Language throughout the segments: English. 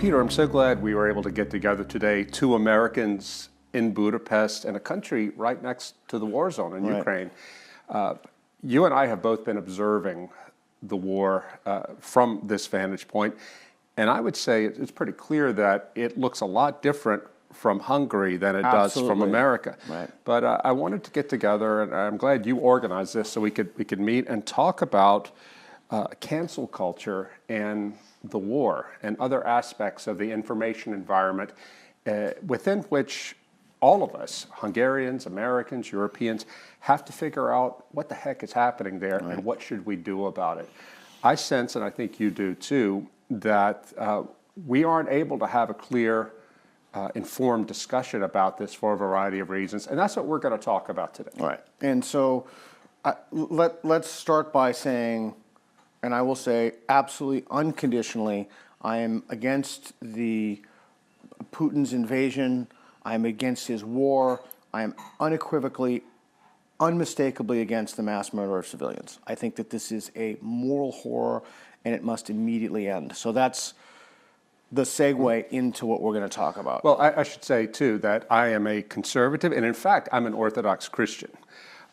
Peter, I'm so glad we were able to get together today, two Americans in Budapest and a country right next to the war zone in Ukraine. You and I have both been observing the war from this vantage point, and I would say it's pretty clear that it looks a lot different from Hungary than it does from America. But I wanted to get together, and I'm glad you organized this so we could meet and talk about cancel culture and the war and other aspects of the information environment within which all of us, Hungarians, Americans, Europeans, have to figure out what the heck is happening there and what should we do about it. I sense, and I think you do too, that we aren't able to have a clear, informed discussion about this for a variety of reasons, and that's what we're going to talk about today. Right. And so let's start by saying, and I will say absolutely unconditionally, I am against Putin's invasion. I am against his war. I am unequivocally, unmistakably against the mass murder of civilians. I think that this is a moral horror and it must immediately end. So that's the segue into what we're going to talk about. Well, I should say, too, that I am a conservative, and in fact, I'm an Orthodox Christian.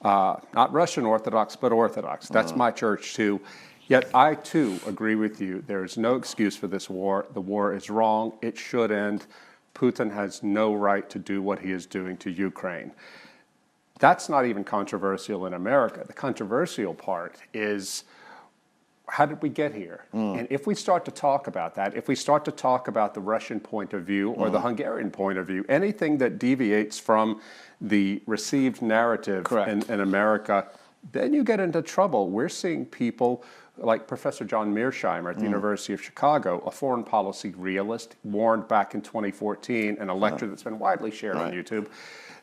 Not Russian Orthodox, but Orthodox. That's my church, too. Yet I, too, agree with you. There is no excuse for this war. The war is wrong. It should end. Putin has no right to do what he is doing to Ukraine. That's not even controversial in America. The controversial part is, how did we get here? And if we start to talk about that, if we start to talk about the Russian point of view or the Hungarian point of view, anything that deviates from the received narrative in America, then you get into trouble. We're seeing people like Professor John Mearsheimer at the University of Chicago, a foreign policy realist, warned back in 2014 in a lecture that's been widely shared on YouTube,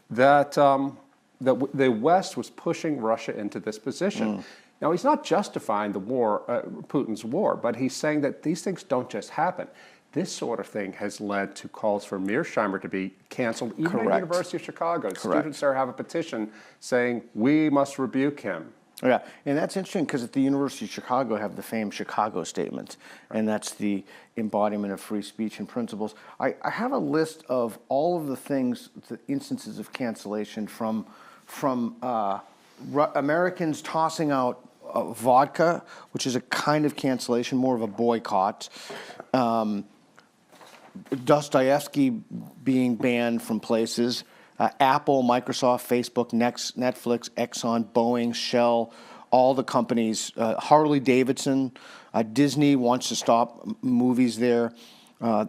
that the West was pushing Russia into this position. Now, he's not justifying the war, Putin's war, but he's saying that these things don't just happen. This sort of thing has led to calls for Mearsheimer to be canceled, even at the University of Chicago. Students there have a petition saying, we must rebuke him. Yeah, and that's interesting because at the University of Chicago have the famed Chicago Statement, and that's the embodiment of free speech and principles. I have a list of all of the things, the instances of cancellation from Americans tossing out vodka, which is a kind of cancellation, more of a boycott. Dostoevsky being banned from places. Apple, Microsoft, Facebook, Netflix, Exxon, Boeing, Shell, all the companies, Harley-Davidson, Disney wants to stop movies there,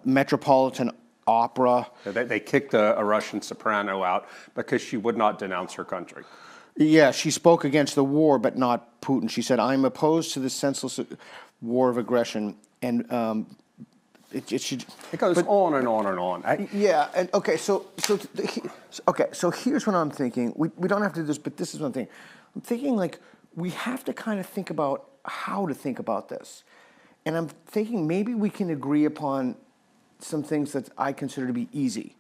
Metropolitan Opera. They kicked a Russian soprano out because she would not denounce her country. Yeah, she spoke against the war, but not Putin. She said, I'm opposed to this senseless war of aggression. And it goes on and on and on. Yeah, and so here's what I'm thinking. We don't have to do this, but this is one thing. I'm thinking like we have to kind of think about how to think about this. And I'm thinking maybe we can agree upon some things that I consider to be easy.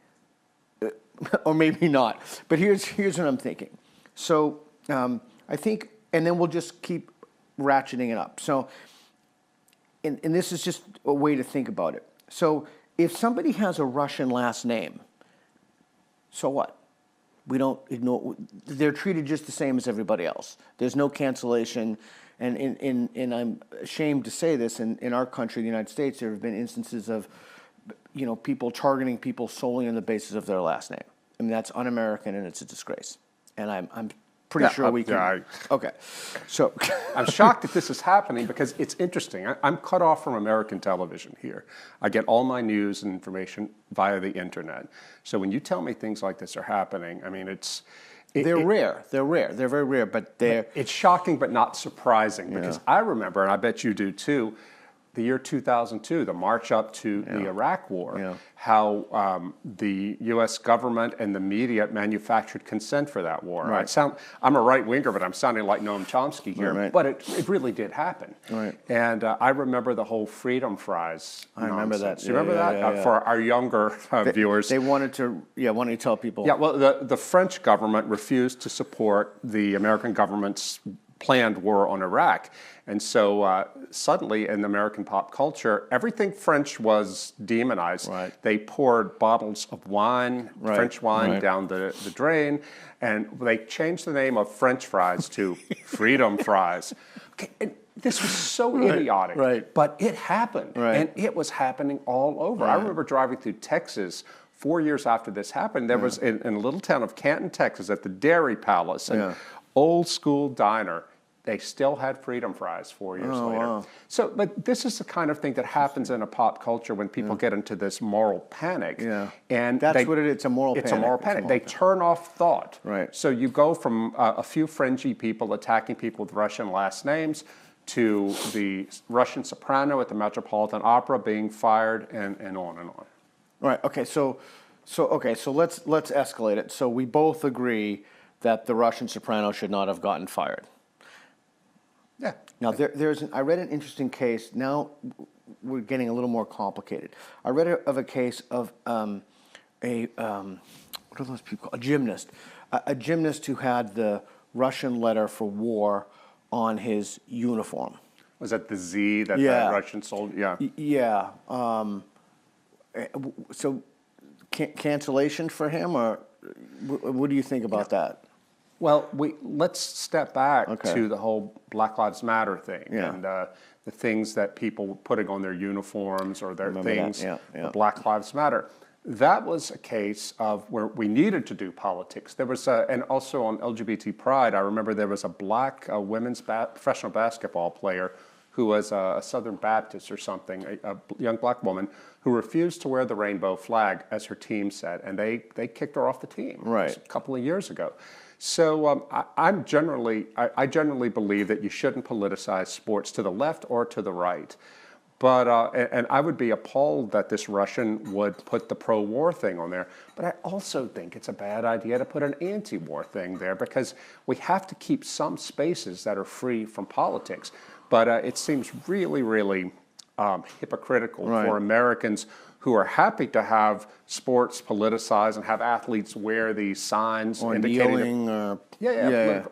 Or maybe not. But here's what I'm thinking. So I think, and then we'll just keep ratcheting it up. So and this is just a way to think about it. So if somebody has a Russian last name, so what? We don't ignore, they're treated just the same as everybody else. There's no cancellation. And I'm ashamed to say this, in our country, the United States, there have been instances of, people targeting people solely on the basis of their last name. I mean, that's un-American and it's a disgrace. And I'm pretty sure we can. Okay. So I'm shocked that this is happening because it's interesting. I'm cut off from American television here. I get all my news and information via the internet. So when you tell me things like this are happening, I mean, they're rare. They're rare. They're very rare, but it's shocking but not surprising because I remember, and I bet you do too, the year 2002, the march up to the Iraq War, how the U.S. government and the media manufactured consent for that war. I'm a right-winger, but I'm sounding like Noam Chomsky here, but it really did happen. And I remember the whole freedom fries. I remember that. You remember that? For our younger viewers. They wanted to tell people. Yeah, well, the French government refused to support the American government's planned war on Iraq. And so suddenly in American pop culture, everything French was demonized. Right. They poured bottles of wine, Right, French wine, right. down the drain, and they changed the name of French fries to freedom fries. Okay, and this was so idiotic, right. but it happened, Right. and it was happening all over. I remember driving through Texas 4 years after this happened. There was in a little town of Canton, Texas, at the Dairy Palace, an old school diner. They still had freedom fries 4 years later. Wow. So, but this is the kind of thing that happens in a pop culture when people get into this moral panic. Yeah. And That's what it is. It's a moral It's panic. a moral panic. They turn off thought. Right. So you go from a few fringy people attacking people with Russian last names to the Russian soprano at the Metropolitan Opera being fired, and on and on. Right. Okay. So let's escalate it. So we both agree that the Russian soprano should not have gotten fired. Yeah. Now I read an interesting case. Now we're getting a little more complicated. I read of a case of what are those people called? A gymnast, a gymnast who had the Russian letter for war on his uniform. Was that the Z that Yeah. the Russian soldier? Yeah. Yeah. So cancellation for him, or what do you think about that? Well, let's step back Okay. to the whole Black Lives Matter thing Yeah. and the things that people were putting on their uniforms or their Remember that, things. yeah, yeah. Black Lives Matter. That was a case of where we needed to do politics. There was, and also on LGBT Pride, I remember there was a black women's professional basketball player who was a Southern Baptist or something, a young black woman who refused to wear the rainbow flag, as her team said, and they kicked her off the team. Right. A couple of years ago. So I generally believe that you shouldn't politicize sports to the left or to the right. But and I would be appalled that this Russian would put the pro-war thing on there. But I also think it's a bad idea to put an anti-war thing there because we have to keep some spaces that are free from politics. But it seems really, really hypocritical for Americans who are happy to have sports politicized and have athletes wear these signs Or indicating kneeling, yeah,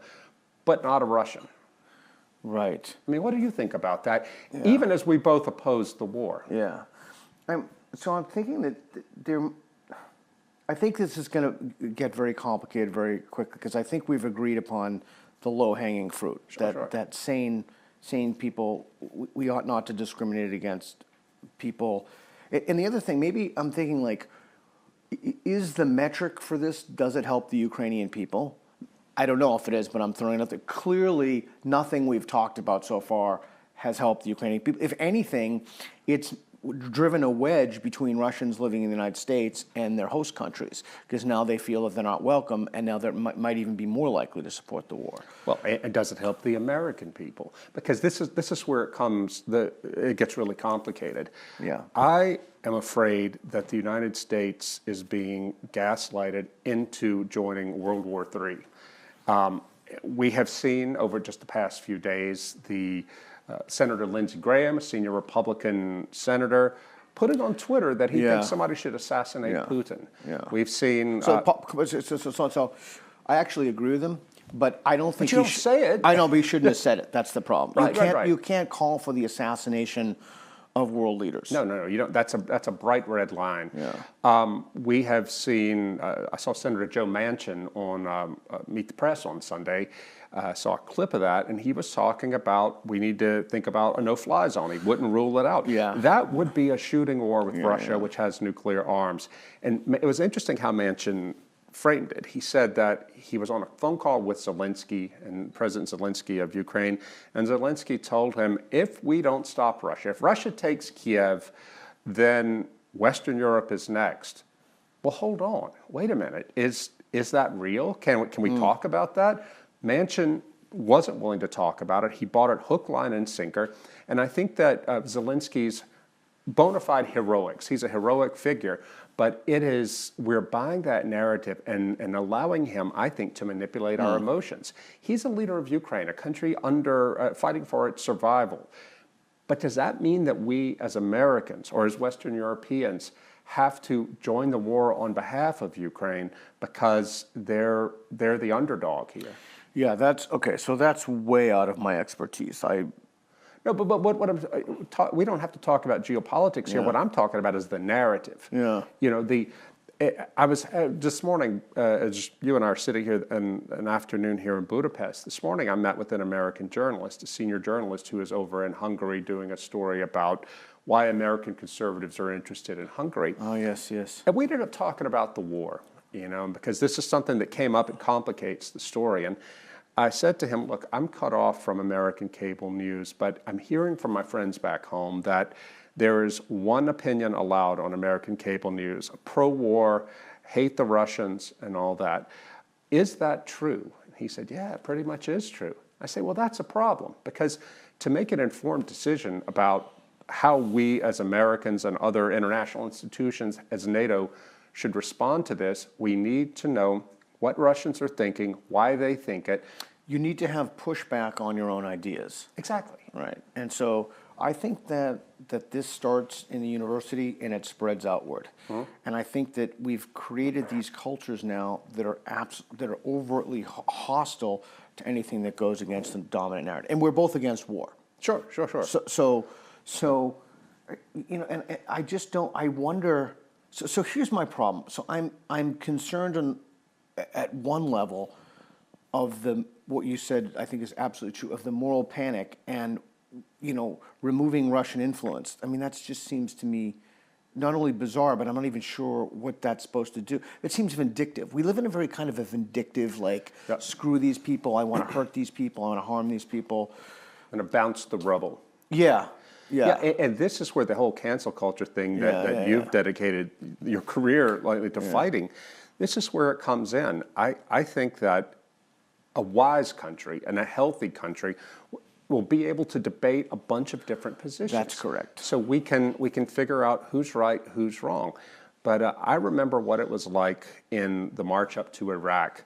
but not a Russian. Right. I mean, what do you think about that? Even as we both oppose the war. Yeah. So I'm thinking that I think this is going to get very complicated very quickly because I think we've agreed upon the low-hanging fruit. That sane people, we ought not to discriminate against people. And the other thing, maybe I'm thinking like, is the metric for this, does it help the Ukrainian people? I don't know if it is, but I'm throwing it out there. Clearly, nothing we've talked about so far has helped the Ukrainian people. If anything, it's driven a wedge between Russians living in the United States and their host countries, because now they feel that they're not welcome, and now they might even be more likely to support the war. Well, and does it help the American people? Because this is where it gets really complicated. Yeah. I am afraid that the United States is being gaslighted into joining World War III. We have seen over just the past few days the Senator Lindsey Graham, a senior Republican senator, put it on Twitter that he thinks somebody should assassinate Putin. Yeah. We've seen. So I actually agree with him, but I don't think you don't say it. I know, but he shouldn't have said it. That's the problem. Right. You can't call for the assassination of world leaders. No. You don't. That's a bright red line. Yeah. We have seen. I saw Senator Joe Manchin on Meet the Press on Sunday. Saw a clip of that, and he was talking about we need to think about a no-fly zone. He wouldn't rule it out. Yeah. That would be a shooting war with Russia, which has nuclear arms. And it was interesting how Manchin framed it. He said that he was on a phone call with Zelensky and President Zelensky of Ukraine, and Zelensky told him, if we don't stop Russia, if Russia takes Kiev, then Western Europe is next. Well, hold on. Wait a minute. Is that real? Can we talk about that? Manchin wasn't willing to talk about it. He bought it hook, line, and sinker. And I think that Zelensky's bona fide heroics, he's a heroic figure, but we're buying that narrative and allowing him, I think, to manipulate our emotions. He's a leader of Ukraine, a country fighting for its survival. But does that mean that we as Americans or as Western Europeans have to join the war on behalf of Ukraine because they're the underdog here? Yeah, that's okay. So that's way out of my expertise. No, but what we don't have to talk about geopolitics here. Yeah. What I'm talking about is the narrative. Yeah. You know, I was this morning, as you and I are sitting here in an afternoon here in Budapest. This morning, I met with an American journalist, a senior journalist who is over in Hungary doing a story about why American conservatives are interested in Hungary. Oh yes, yes. And we ended up talking about the war, because this is something that came up and complicates the story. And I said to him, look, I'm cut off from American cable news, but I'm hearing from my friends back home that there is one opinion allowed on American cable news, pro-war, hate the Russians and all that. Is that true? And he said, yeah, it pretty much is true. I say, well, that's a problem, because to make an informed decision about how we as Americans and other international institutions as NATO should respond to this, we need to know what Russians are thinking, why they think it. You need to have pushback on your own ideas. Exactly. Right. And so I think that this starts in the university and it spreads outward. And I think that we've created these cultures now that are overtly hostile to anything that goes against the dominant narrative. And we're both against war. Sure. So and I just don't. I wonder. So here's my problem. So I'm concerned at one level of what you said. I think is absolutely true, of the moral panic and removing Russian influence. I mean, that just seems to me not only bizarre, but I'm not even sure what that's supposed to do. It seems vindictive. We live in a very kind of a vindictive, screw these people. I want to hurt these people. I want to harm these people. And to bounce the rubble. Yeah. And this is where the whole cancel culture thing that you've dedicated your career to fighting, this is where it comes in. I think that a wise country and a healthy country will be able to debate a bunch of different positions. That's correct. So we can figure out who's right, who's wrong. But I remember what it was like in the march up to Iraq.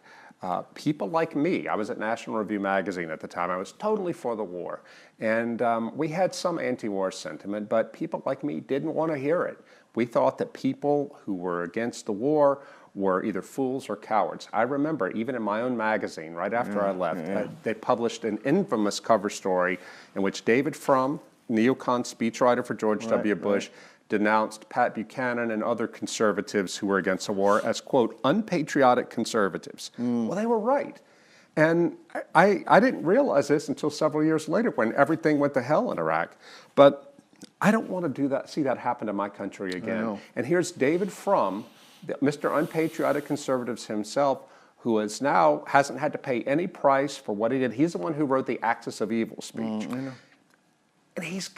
People like me, I was at National Review magazine at the time, I was totally for the war. And we had some anti-war sentiment, but people like me didn't want to hear it. We thought that people who were against the war were either fools or cowards. I remember even in my own magazine, right after I left, they published an infamous cover story in which David Frum, neocon speechwriter for George W. Bush, denounced Pat Buchanan and other conservatives who were against the war as, quote, unpatriotic conservatives. Well, they were right. And I didn't realize this until several years later when everything went to hell in Iraq. But I don't want to see that happen to my country again. And here's David Frum, Mr. Unpatriotic Conservatives himself, who hasn't had to pay any price for what he did. He's the one who wrote the Axis of Evil speech. And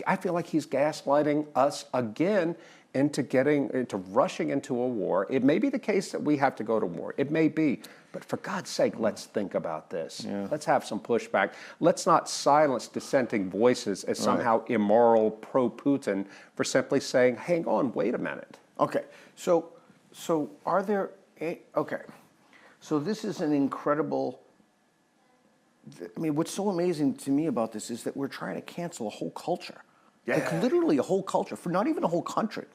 I feel like he's gaslighting us again into rushing into a war. It may be the case that we have to go to war. It may be. But for God's sake, let's think about this. Let's have some pushback. Let's not silence dissenting voices as somehow immoral, pro-Putin, for simply saying, hang on, wait a minute. Okay. So are there... Okay. So this is an incredible... I mean, what's so amazing to me about this is that we're trying to cancel a whole culture. Yeah. Like literally a whole culture, for not even a whole country,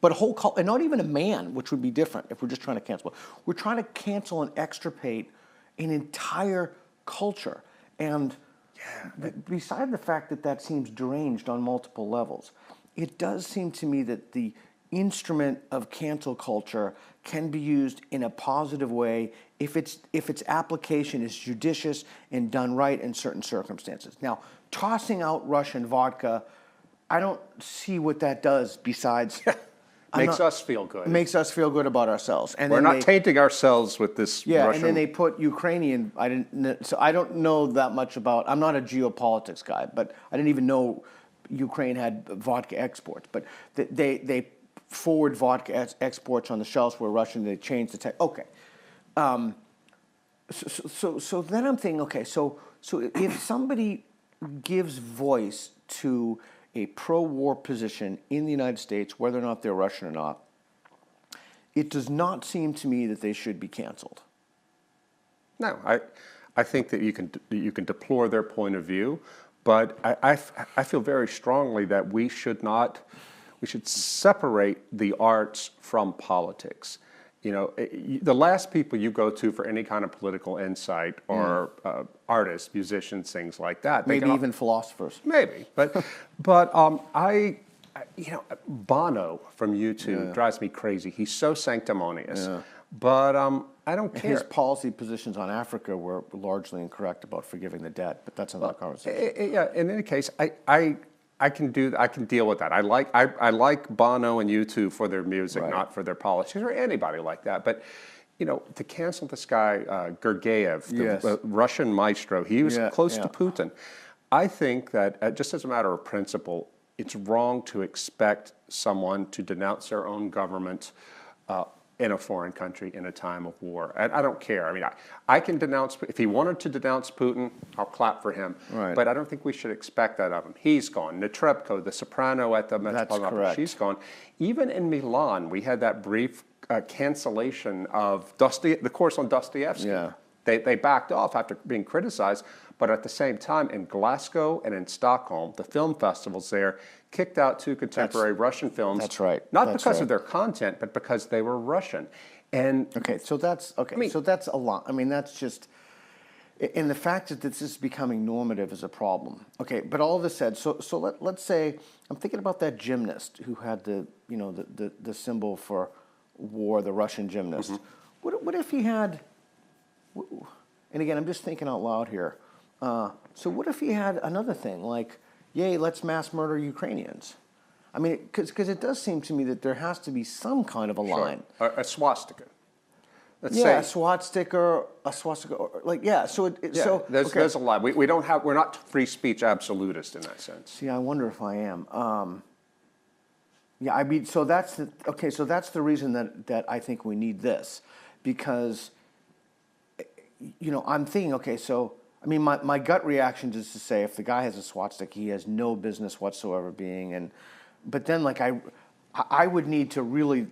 but a whole culture, and not even a man, which would be different if we're just trying to cancel. We're trying to cancel and extirpate an entire culture. And beside the fact that that seems deranged on multiple levels, it does seem to me that the instrument of cancel culture can be used in a positive way if its application is judicious and done right in certain circumstances. Now, tossing out Russian vodka, I don't see what that does besides... Makes us feel good. Makes us feel good about ourselves. And we're not tainting ourselves with this Russian... and then they put Ukrainian... So I don't know that much about... I'm not a geopolitics guy, but I didn't even know Ukraine had vodka exports. But they forward vodka exports on the shelves where Russian, they changed the text. Okay. So then I'm thinking, okay, so if somebody gives voice to a pro-war position in the United States, whether or not they're Russian or not, it does not seem to me that they should be canceled. No, I think that you can deplore their point of view, but I feel very strongly that we should separate the arts from politics. the last people you go to for any kind of political insight are artists, musicians, things like that. Maybe even philosophers. Maybe, but Bono from U2 drives me crazy. He's so sanctimonious, but I don't care. His policy positions on Africa were largely incorrect about forgiving the debt, but that's another conversation. Yeah. In any case, I can deal with that. I like Bono and U2 for their music, not for their politics or anybody like that. But to cancel this guy Gergiev, the Russian maestro, he was close to Putin. I think that just as a matter of principle, it's wrong to expect someone to denounce their own government in a foreign country in a time of war. And I don't care. I mean, I can denounce, if he wanted to denounce Putin, I'll clap for him. Right. But I don't think we should expect that of him. He's gone. Netrebko, the soprano at the Metropolitan Opera, she's gone. Even in Milan, we had that brief cancellation of the course on Dostoevsky. Yeah. They backed off after being criticized, but at the same time, in Glasgow and in Stockholm, the film festivals there kicked out 2 contemporary Russian films. That's right. Not because of their content, but because they were Russian. And so that's a lot. I mean, that's just, and the fact that this is becoming normative is a problem. Okay, but all of this said, so let's say I'm thinking about that gymnast who had the symbol for war, the Russian gymnast. What if he had? And again, I'm just thinking out loud here. So what if he had another thing like, yay, let's mass murder Ukrainians? I mean, because it does seem to me that there has to be some kind of a line. A swastika. Let's a say, swastika, or So there's a line. We're not free speech absolutist in that sense. See, I wonder if I am. I mean, so that's the reason that I think we need this, because I'm thinking, okay, so I mean, my gut reaction is to say if the guy has a swastika, he has no business whatsoever being, but then like I would need to really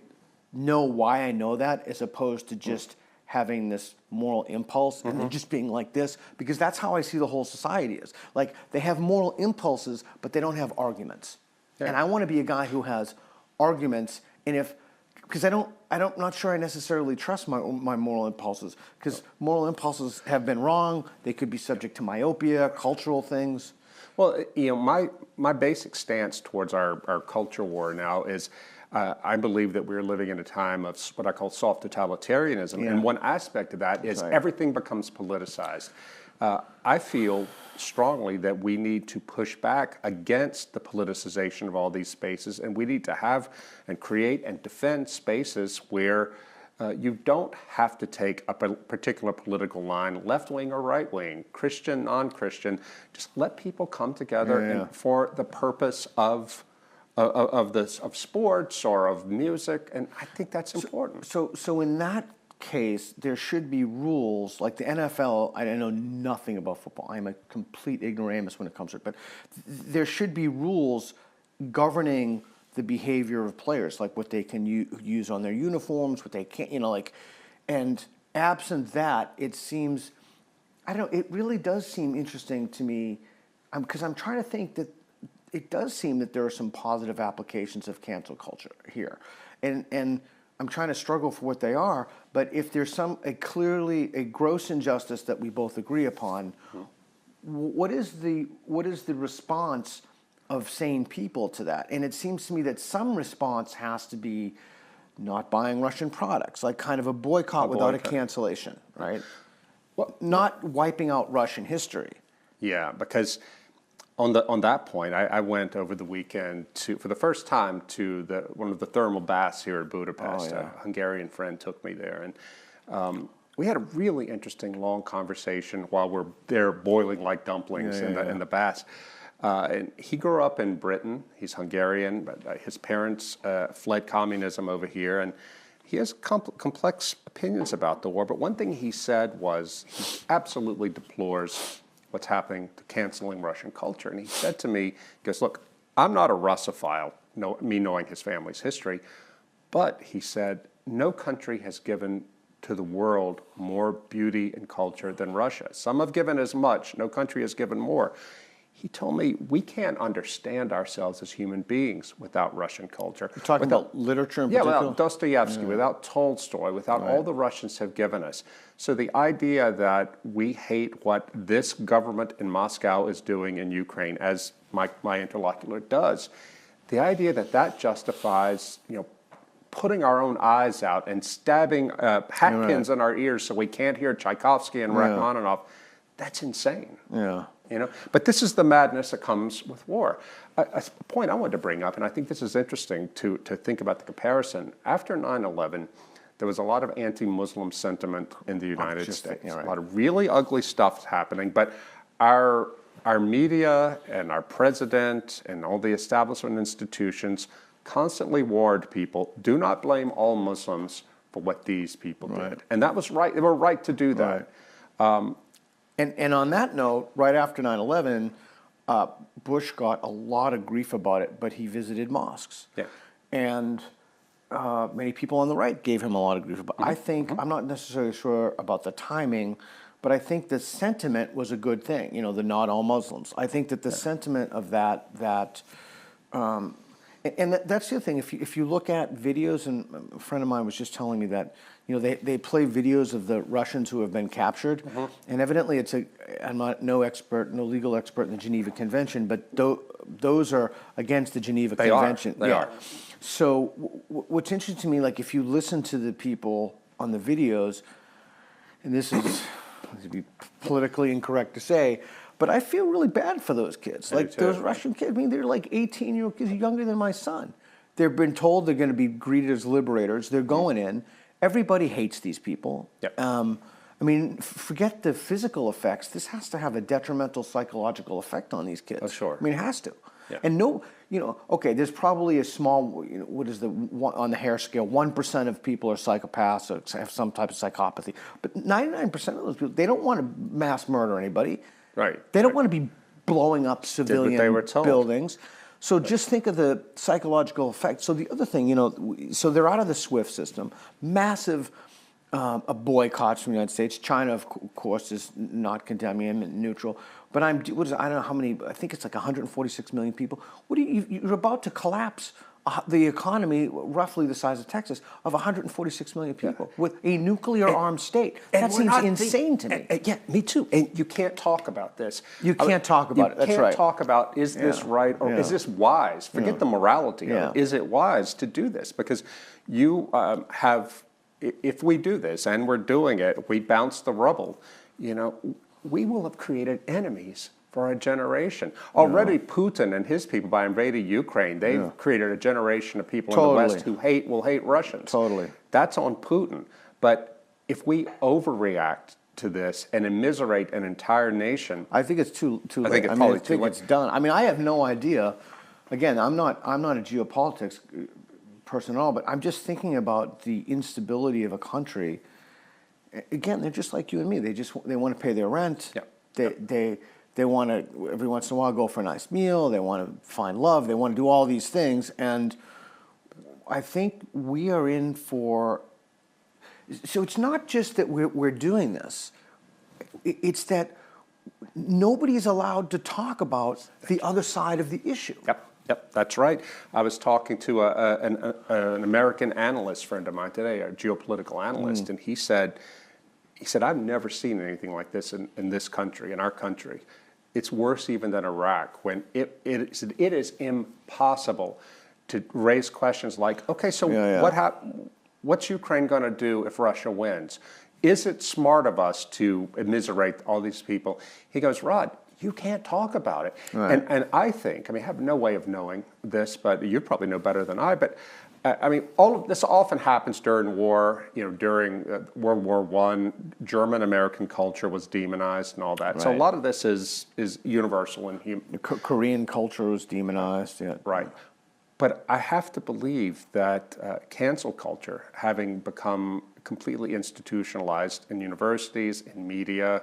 know why I know that, as opposed to just having this moral impulse and then just being like this, because that's how I see the whole society is. Like, they have moral impulses, but they don't have arguments. Yeah. And I want to be a guy who has arguments, and because I'm not sure I necessarily trust my moral impulses, because moral impulses have been wrong. They could be subject to myopia, cultural things. Well, my basic stance towards our culture war now is I believe that we're living in a time of what I call soft totalitarianism. And one aspect of that is everything becomes politicized. I feel strongly that we need to push back against the politicization of all these spaces, and we need to have and create and defend spaces where you don't have to take a particular political line, left-wing or right-wing, Christian, non-Christian. Just let people come together and for the purpose of sports or of music, and I think that's important. So in that case, there should be rules, like the NFL. I know nothing about football. I'm a complete ignoramus when it comes to it, but there should be rules governing the behavior of players, like what they can use on their uniforms, what they can't, and absent that, it seems, it really does seem interesting to me, because I'm trying to think that it does seem that there are some positive applications of cancel culture here, and I'm trying to struggle for what they are. But if there's clearly a gross injustice that we both agree upon, what is the response of sane people to that? And it seems to me that some response has to be not buying Russian products, like kind of a boycott without a cancellation, right? Well, not wiping out Russian history. Yeah, because on that point, I went over the weekend for the first time to one of the thermal baths here at Budapest. A Hungarian friend took me there, and we had a really interesting long conversation while we're there boiling like dumplings in the baths. And he grew up in Britain. He's Hungarian, but his parents fled communism over here, and he has complex opinions about the war. But one thing he said was he absolutely deplores what's happening to canceling Russian culture. And he said to me, he goes, look, I'm not a Russophile, me knowing his family's history, but he said, no country has given to the world more beauty and culture than Russia. Some have given as much, no country has given more. he told me we can't understand ourselves as human beings without Russian culture. You're talking about literature in particular? Without Dostoevsky, without Tolstoy, without all the Russians have given us. So the idea that we hate what this government in Moscow is doing in Ukraine, as my interlocutor does, the idea that that justifies, putting our own eyes out and stabbing hat pins in our ears so we can't hear Tchaikovsky and Rachmaninoff, that's insane. Yeah. But this is the madness that comes with war. A point I wanted to bring up, and I think this is interesting to think about the comparison. After 9/11, there was a lot of anti-Muslim sentiment in the United States. A lot of really ugly stuff happening, but our media and our president and all the establishment institutions constantly warned people, do not blame all Muslims for what these people did. And that was right. They were right to do that. And on that note, right after 9/11, Bush got a lot of grief about it, but he visited mosques. Yeah. And many people on the right gave him a lot of grief about it. I think, I'm not necessarily sure about the timing, but I think the sentiment was a good thing, the not all Muslims. I think that the sentiment of that's the other thing. If you look at videos, and a friend of mine was just telling me that, they play videos of the Russians who have been captured, and evidently I'm not no legal expert in the Geneva Convention, but those are against the Geneva Convention. They are. So what's interesting to me, like if you listen to the people on the videos, and this is to be politically incorrect to say, but I feel really bad for those kids. Like those Russian kids, I mean, they're like 18-year-old kids, younger than my son. They've been told they're going to be greeted as liberators. They're going in. Everybody hates these people. Yep. I mean, forget the physical effects. This has to have a detrimental psychological effect on these kids. Oh, sure. I mean, it has to. Yeah. And okay, there's probably a small, what is on the hair scale, 1% of people are psychopaths or have some type of psychopathy. But 99% of those people, they don't want to mass murder anybody. Right. They don't want to be blowing up civilian they were told. buildings. So just think of the psychological effect. So the other thing, so they're out of the SWIFT system, massive boycotts from the United States. China, of course, is not condemning and neutral. But I don't know how many, I think it's like 146 million people. You're about to collapse the economy, roughly the size of Texas, of 146 million people with a nuclear-armed state. That seems insane to me. Yeah, me too. And you can't talk about this. You can't talk about it. That's right. You can't talk about, is this right or is this wise? Forget the morality of it. Is it wise to do this? Because you if we do this, and we're doing it, we bounce the rubble, we will have created enemies for a generation. Already Putin and his people, by invading Ukraine, they've created a generation of people in the West who will hate Russians. Totally. That's on Putin. But if we overreact to this and immiserate an entire nation, I think it's too late. I think it's probably too late. It's done. I mean, I have no idea. Again, I'm not a geopolitics person at all, but I'm just thinking about the instability of a country. Again, they're just like you and me. They want to pay their rent. Yeah. They want to every once in a while go for a nice meal. They want to find love. They want to do all these things, and I think we are in for. So it's not just that we're doing this. It's that nobody is allowed to talk about the other side of the issue. Yep, that's right. I was talking to an American analyst friend of mine today, a geopolitical analyst, and he said, I've never seen anything like this in this country, in our country. It's worse even than Iraq, when it is impossible to raise questions like, okay, so what's Ukraine going to do if Russia wins? Is it smart of us to immiserate all these people? He goes, Rod, you can't talk about it. Right. And I think, I have no way of knowing this, but you probably know better than I, but all of this often happens during war. During World War I, German-American culture was demonized and all that. Right. So a lot of this is universal in human. Korean culture was demonized. Yeah. Right. But I have to believe that cancel culture, having become completely institutionalized in universities, in media,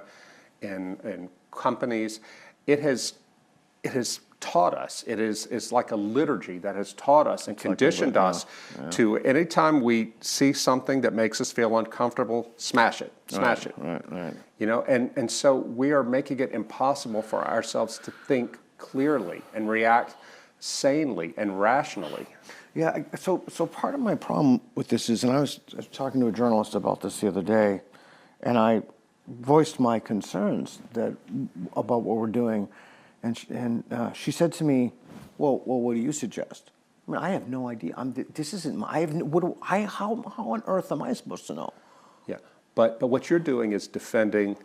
in companies, it has taught us. It's like a liturgy that has taught us and conditioned us to, anytime we see something that makes us feel uncomfortable, smash it. Right. You know, and so we are making it impossible for ourselves to think clearly and react sanely and rationally. Yeah, so part of my problem with this is, and I was talking to a journalist about this the other day, and I voiced my concerns about what we're doing, and she said to me, "Well, what do you suggest?" I mean, I have no idea. This isn't my. I have. How on earth am I supposed to know? Yeah, but what you're doing is defending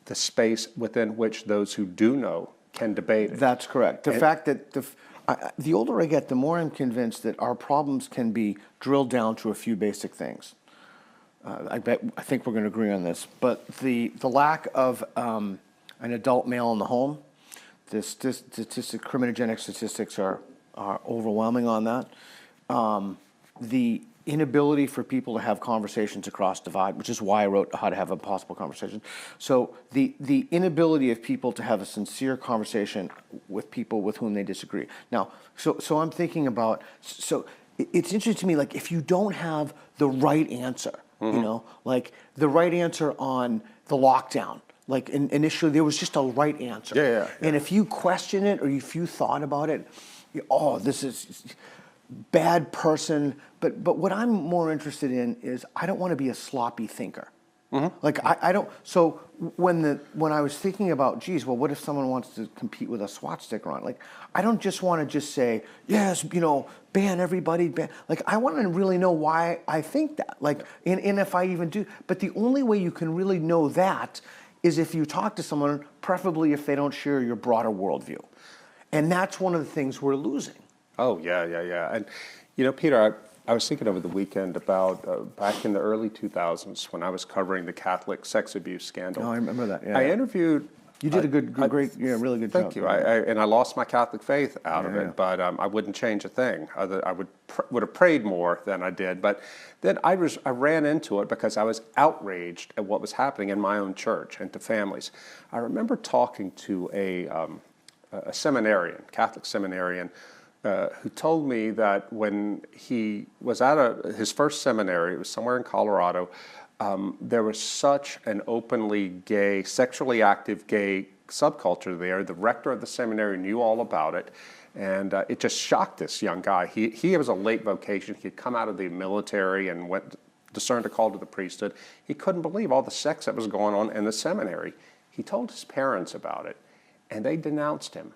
the space within which those who do know can debate it. That's correct. The fact that the older I get, the more I'm convinced that our problems can be drilled down to a few basic things. I think we're going to agree on this. But the lack of an adult male in the home, the criminogenic statistics are overwhelming on that. The inability for people to have conversations across divide, which is why I wrote How to Have Impossible Conversations. So the inability of people to have a sincere conversation with people with whom they disagree. Now, so I'm thinking about, so it's interesting to me, like if you don't have the right answer, you know, like the right answer on the lockdown, like initially there was just a right answer. Yeah. And if you question it or if you thought about it, this is bad person. But what I'm more interested in is I don't want to be a sloppy thinker. Like I don't. So when I was thinking about, geez, well, what if someone wants to compete with a SWAT sticker on? Like I don't just want to just say yes, you know, ban everybody. Ban. Like I want to really know why I think that. Like and if I even do. But the only way you can really know that is if you talk to someone, preferably if they don't share your broader worldview, and that's one of the things we're losing. Oh, yeah. And, you know, Peter, I was thinking over the weekend about back in the early 2000s when I was covering the Catholic sex abuse scandal. Oh, I remember that. Yeah. I interviewed... You did a really good job. Thank you. And I lost my Catholic faith out of it, but I wouldn't change a thing. I would have prayed more than I did. But then I ran into it because I was outraged at what was happening in my own church and to families. I remember talking to a seminarian, Catholic seminarian, who told me that when he was at his first seminary, it was somewhere in Colorado, there was such an openly gay, sexually active gay subculture there. The rector of the seminary knew all about it, and it just shocked this young guy. He was a late vocation. He had come out of the military and discerned a call to the priesthood. He couldn't believe all the sex that was going on in the seminary. He told his parents about it, and they denounced him.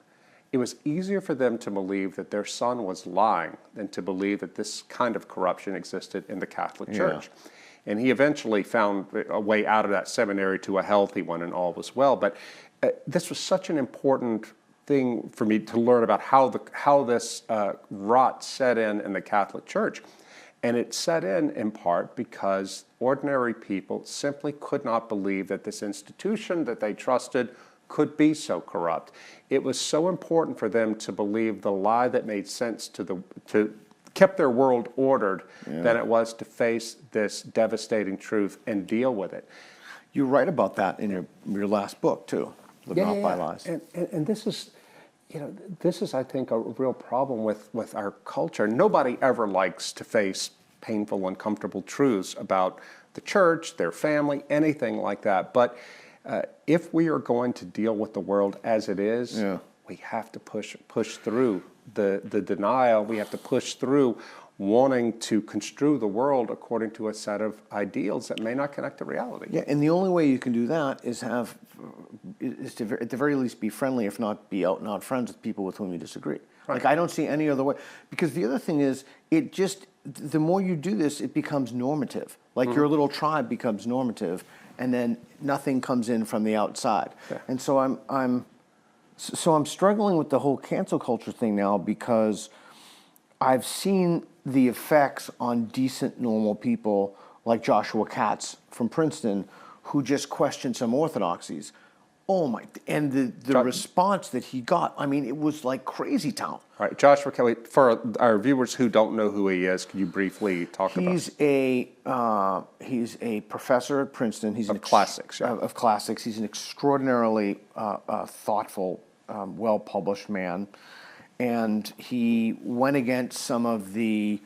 It was easier for them to believe that their son was lying than to believe that this kind of corruption existed in the Catholic Church. And he eventually found a way out of that seminary to a healthy one, and all was well. But this was such an important thing for me to learn about how this rot set in the Catholic Church. And it set in part because ordinary people simply could not believe that this institution that they trusted could be so corrupt. It was so important for them to believe the lie that made sense to kept their world ordered than it was to face this devastating truth and deal with it. You write about that in your last book too, Live Not by Lies. And this is, this is, I think, a real problem with our culture. Nobody ever likes to face painful, uncomfortable truths about the church, their family, anything like that. But if we are going to deal with the world as it is, we have to push through the denial. We have to push through wanting to construe the world according to a set of ideals that may not connect to reality. Yeah, and the only way you can do that is to at the very least be friendly, if not be out and out friends with people with whom you disagree. Right. Like I don't see any other way. Because the other thing is, the more you do this, it becomes normative. Like your little tribe becomes normative, and then nothing comes in from the outside. Yeah. And so I'm struggling with the whole cancel culture thing now because I've seen the effects on decent, normal people like Joshua Katz from Princeton who just questioned some orthodoxies. Oh my, and the response that he got, I mean, it was like crazy town. All right, Joshua Kelly, for our viewers who don't know who he is, can you briefly talk about him? He's a professor at Princeton. He's of classics. Of classics. He's an extraordinarily thoughtful well-published man, and he went against some of the.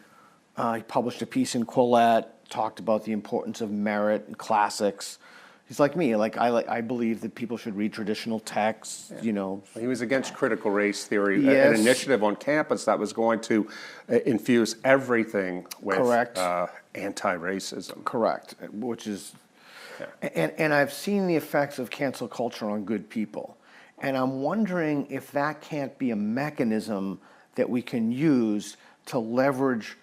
He published a piece in Quillette, talked about the importance of merit and classics. He's like me. I believe that people should read traditional texts. You know, He was against critical race theory, Yes. an initiative on campus that was going to infuse everything with Correct. Anti-racism. correct, which is, and I've seen the effects of cancel culture on good people, and I'm wondering if that can't be a mechanism that we can use to leverage.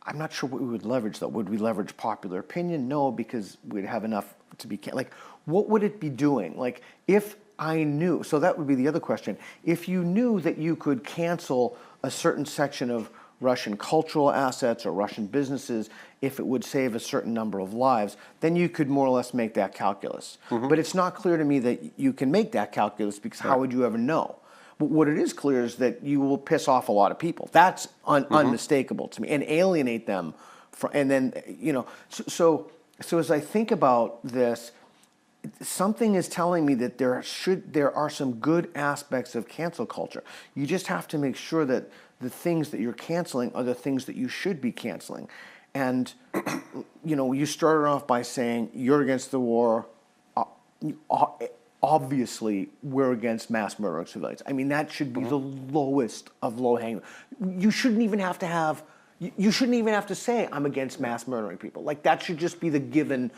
I'm not sure what we would leverage though. Would we leverage popular opinion? No, because we'd have enough to be like. What would it be doing? Like if I knew. So that would be the other question. If you knew that you could cancel a certain section of Russian cultural assets or Russian businesses, if it would save a certain number of lives, then you could more or less make that calculus. But it's not clear to me that you can make that calculus because how would you ever know? But what it is clear is that you will piss off a lot of people. That's unmistakable to me, and alienate them. And then, you know, so as I think about this, something is telling me that there are some good aspects of cancel culture. You just have to make sure that the things that you're canceling are the things that you should be canceling. And, you know, you started off by saying you're against the war. Obviously, we're against mass murder of civilians. I mean, that should be the lowest of low hanging. You shouldn't even have to have. You shouldn't even have to say I'm against mass murdering people. Like that should just be the given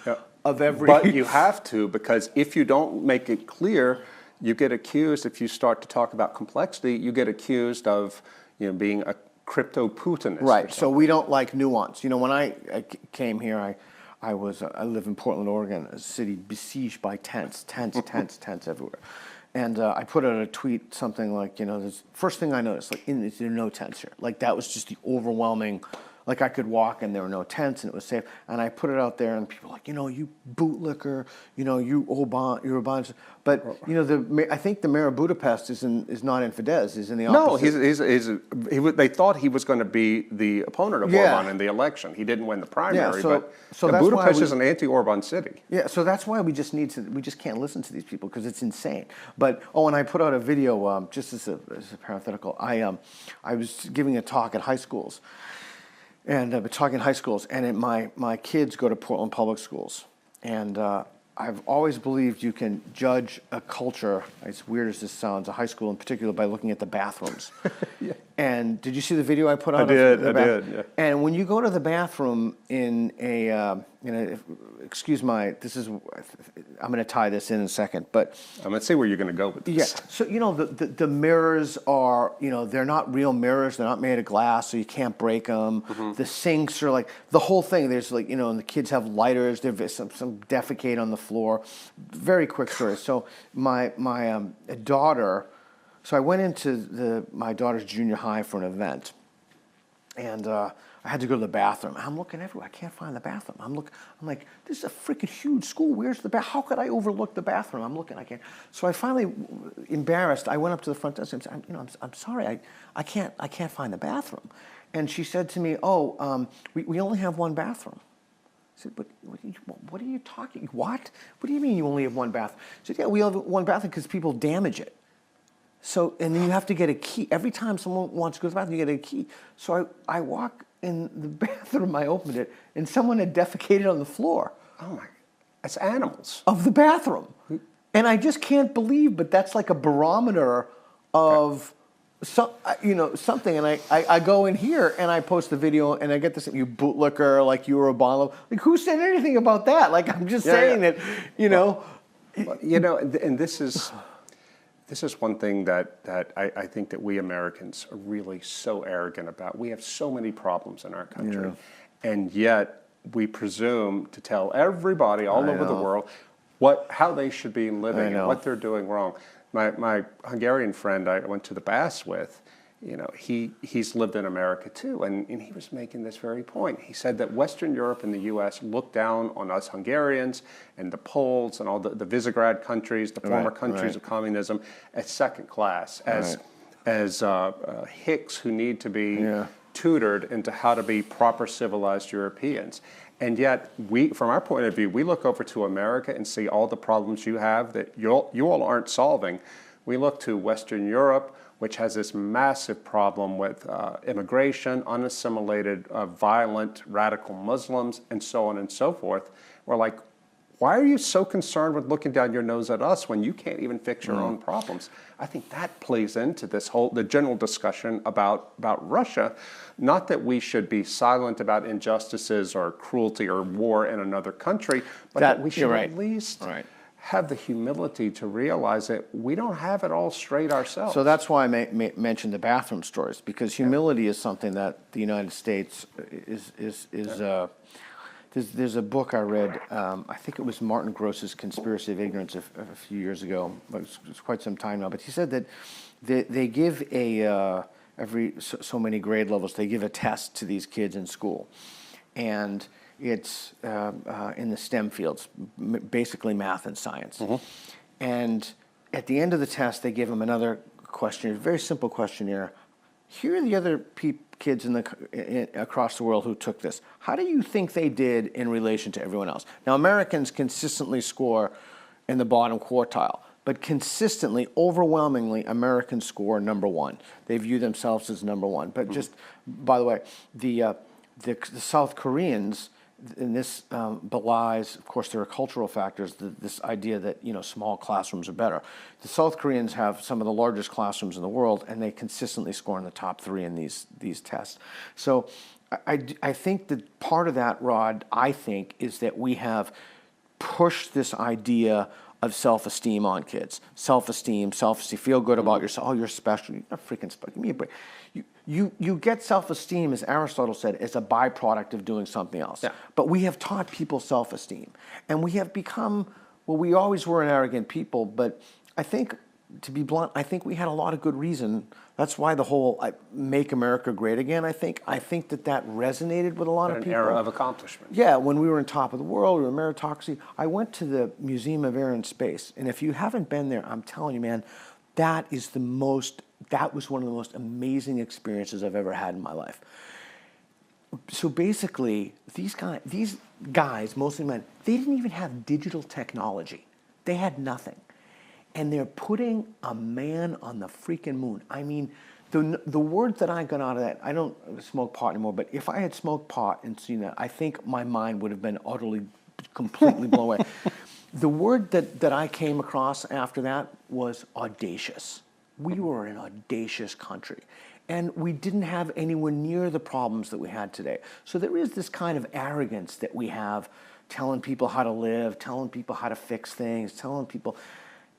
of every. But you have to, because if you don't make it clear, you get accused. If you start to talk about complexity, you get accused of, you know, being a crypto Putinist. Right. So we don't like nuance. You know, when I came here, I live in Portland, Oregon, a city besieged by tents everywhere. And I put out a tweet, something like, you know, the first thing I noticed, like, there are no tents here. Like, that was just the overwhelming, like, I could walk and there were no tents and it was safe. And I put it out there and people were like, you know, you bootlicker, you know, you're Oban. But, you know, I think the mayor of Budapest is not in Fidesz, he's in the opposite. No, they thought he was going to be the opponent of Orban in the election. He didn't win the primary, so but that's Budapest why is an anti-Orban city. Yeah, so that's why we just can't listen to these people because it's insane. But and I put out a video just as a parenthetical. I was giving a talk at high schools, and I've been talking high schools, and my kids go to Portland Public Schools, and I've always believed you can judge a culture, as weird as this sounds, a high school in particular, by looking at the bathrooms. Yeah. And did you see the video I put out? I did. Yeah. And when you go to the bathroom in a, excuse my, I'm going to tie this in a second, but. I'm going to see where you're going to go with this. Yeah. So, you know, the mirrors are, you know, they're not real mirrors. They're not made of glass, so you can't break them. Mm-hmm. The sinks are like, the whole thing, there's like, you know, and the kids have lighters. There's some defecate on the floor. Very quick story. So my daughter, so I went into my daughter's junior high for an event, and I had to go to the bathroom. I'm looking everywhere. I can't find the bathroom. I'm like, this is a freaking huge school. Where's the bathroom? How could I overlook the bathroom? I'm looking. I can't. So I finally, embarrassed, I went up to the front desk and said, I'm sorry. I can't find the bathroom. And she said to me, we only have one bathroom. I said, but what are you talking? What? What do you mean you only have one bathroom? She said, yeah, we have one bathroom because people damage it. So, and then you have to get a key. Every time someone wants to go to the bathroom, you get a key. So I walk in the bathroom, I opened it, and someone had defecated on the floor. Oh my, that's animals. Of the bathroom. And I just can't believe, but that's like a barometer of something. And I go in here and I post the video and I get this, you bootlicker, like you were a bottle. Like who said anything about that? Like I'm just saying that, you know. Well, you know, and this is one thing that I think that we Americans are really so arrogant about. We have so many problems in our country, and yet we presume to tell everybody all over the world how they should be living and what they're doing wrong. My Hungarian friend I went to the Baths with, you know, he's lived in America too, and he was making this very point. He said that Western Europe and the U.S. look down on us Hungarians and the Poles and all the Visegrad countries, the former countries of communism, as second class, as hicks who need to be tutored into how to be proper civilized Europeans. And yet, from our point of view, we look over to America and see all the problems you have that you all aren't solving. We look to Western Europe, which has this massive problem with immigration, unassimilated, violent, radical Muslims, and so on and so forth. We're like, why are you so concerned with looking down your nose at us when you can't even fix your own problems? I think that plays into the general discussion about Russia. Not that we should be silent about injustices or cruelty or war in another country, but that we should at least have the humility to realize that we don't have it all straight ourselves. So that's why I mentioned the bathroom stories, because humility is something that the United States is there's a book I read, I think it was Martin Gross's Conspiracy of Ignorance a few years ago, but it's quite some time now, but he said that they give every so many grade levels, they give a test to these kids in school. And it's in the STEM fields, basically math and science. And at the end of the test, they give them another questionnaire, a very simple questionnaire. Here are the other kids across the world who took this. How do you think they did in relation to everyone else? Now, Americans consistently score in the bottom quartile, but consistently, overwhelmingly, Americans score number one. They view themselves as number one. But just, by the way, the South Koreans, and this belies, of course, there are cultural factors, this idea that, small classrooms are better. The South Koreans have some of the largest classrooms in the world, and they consistently score in the top 3 in these tests. So I think that part of that, Rod, is that we have pushed this idea of self-esteem on kids. Self-esteem, feel good about yourself. Oh, you're special. You're not freaking special. Give me a break. You get self-esteem, as Aristotle said, as a byproduct of doing something else. Yeah. But we have taught people self-esteem. And we have become, well, we always were an arrogant people, but I think, to be blunt, I think we had a lot of good reason. That's why the whole Make America Great Again, I think that resonated with a lot of people. An era of accomplishment. Yeah, when we were on top of the world, we were meritocracy. I went to the Museum of Air and Space, and if you haven't been there, I'm telling you, man, that was one of the most amazing experiences I've ever had in my life. So basically, these guys, mostly men, they didn't even have digital technology. They had nothing. And they're putting a man on the freaking moon. I mean, the word that I got out of that, I don't smoke pot anymore, but if I had smoked pot and seen that, I think my mind would have been completely blown away. The word that I came across after that was audacious. We were an audacious country. And we didn't have anywhere near the problems that we had today. So there is this kind of arrogance that we have, telling people how to live, telling people how to fix things, telling people...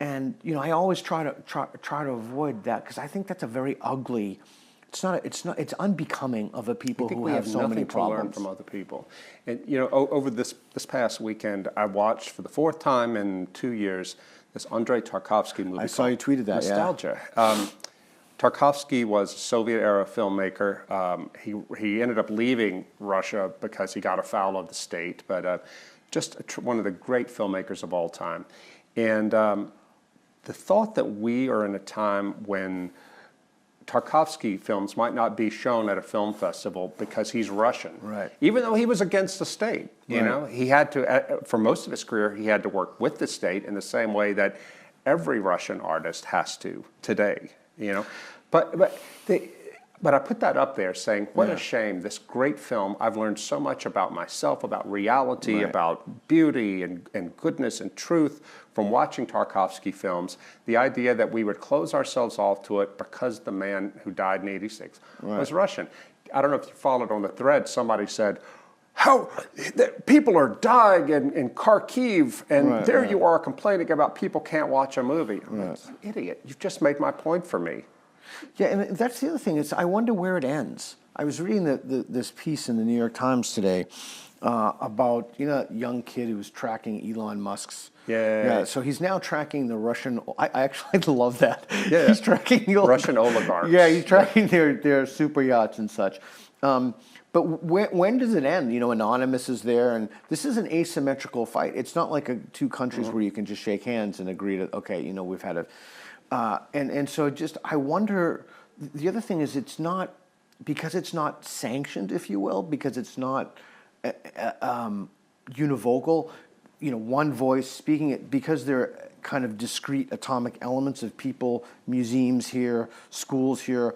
And I always try to avoid that, because I think that's a very ugly. It's unbecoming of a people who have so many problems. To learn from other people. And over this past weekend, I watched for the 4th time in 2 years this Andrei Tarkovsky movie. I saw you tweeted that. Nostalgia. Yeah. Tarkovsky was a Soviet-era filmmaker. He ended up leaving Russia because he got afoul of the state, but just one of the great filmmakers of all time. And the thought that we are in a time when Tarkovsky films might not be shown at a film festival because he's Russian. Right. Even though he was against the state, he had to, for most of his career, he had to work with the state in the same way that every Russian artist has to today, But I put that up there saying, what a shame, this great film, I've learned so much about myself, about reality, about beauty and goodness and truth from watching Tarkovsky films. The idea that we would close ourselves off to it because the man who died in '86 was Russian. I don't know if you followed on the thread, somebody said, how people are dying in Kharkiv, and you are complaining about people can't watch a movie. Like, you idiot, you've just made my point for me. Yeah, and that's the other thing. I wonder where it ends. I was reading this piece in the New York Times today about a young kid who was tracking Elon Musk's. Yeah. So he's now tracking the Russian. I actually love that. Yeah. He's tracking Russian oligarchs. Yeah, he's tracking their super yachts and such. But when does it end? Anonymous is there, and this is an asymmetrical fight. It's not like two countries where you can just shake hands and agree to, okay, we've had a. And so I wonder, the other thing is it's not, because it's not sanctioned, if you will, because it's not univocal, one voice speaking it, because they're kind of discrete atomic elements of people, museums here, schools here.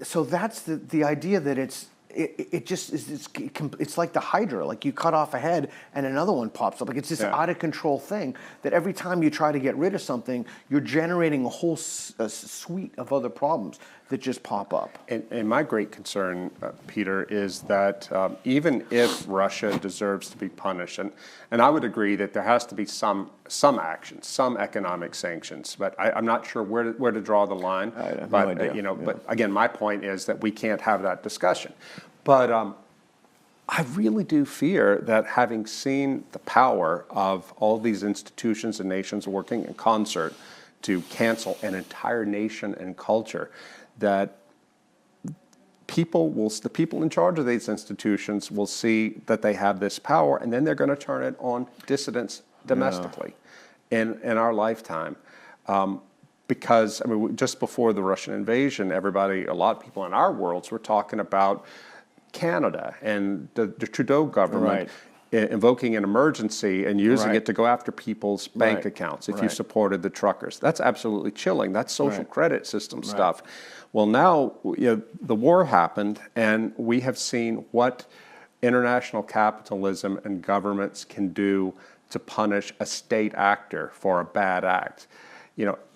So that's the idea that it just is, it's like the Hydra, like you cut off a head and another one pops up. Like it's this out of control thing that every time you try to get rid of something, you're generating a whole suite of other problems that just pop up. And my great concern, Peter, is that even if Russia deserves to be punished, and I would agree that there has to be some action, some economic sanctions, but I'm not sure where to draw the line. I have but no idea. But again, my point is that we can't have that discussion. But I really do fear that having seen the power of all these institutions and nations working in concert to cancel an entire nation and culture, that the people in charge of these institutions will see that they have this power, and then they're going to turn it on dissidents domestically in our lifetime. Because, I mean, just before the Russian invasion, a lot of people in our worlds were talking about Canada and the Trudeau government invoking an emergency and using it to go after people's bank accounts if you supported the truckers. That's absolutely chilling. That's social credit system stuff. Well, now the war happened, and we have seen what international capitalism and governments can do to punish a state actor for a bad act.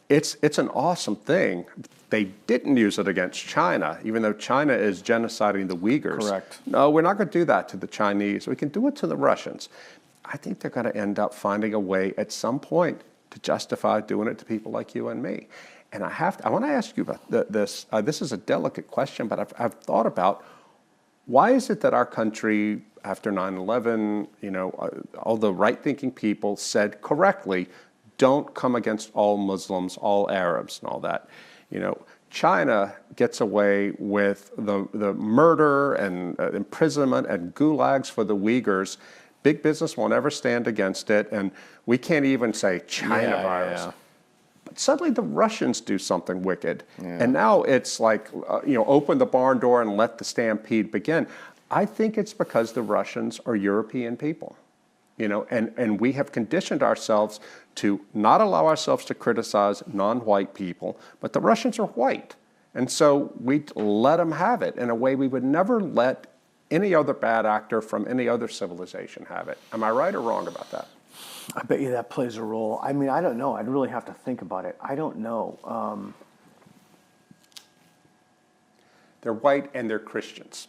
It's an awesome thing. They didn't use it against China, even though China is genociding the Uyghurs. Correct. No, we're not going to do that to the Chinese. We can do it to the Russians. I think they're going to end up finding a way at some point to justify doing it to people like you and me. And I want to ask you about this. This is a delicate question, but I've thought about why is it that our country, after 9/11, all the right-thinking people said correctly, don't come against all Muslims, all Arabs, and all that. China gets away with the murder and imprisonment and gulags for the Uyghurs. Big business won't ever stand against it, and we can't even say China virus. Yeah. But suddenly the Russians do something wicked, and now it's like, open the barn door and let the stampede begin. I think it's because the Russians are European people. And we have conditioned ourselves to not allow ourselves to criticize non-white people, but the Russians are white. And so we let them have it in a way we would never let any other bad actor from any other civilization have it. Am I right or wrong about that? I bet you that plays a role. I mean, I don't know. I'd really have to think about it. I don't know. They're white and they're Christians,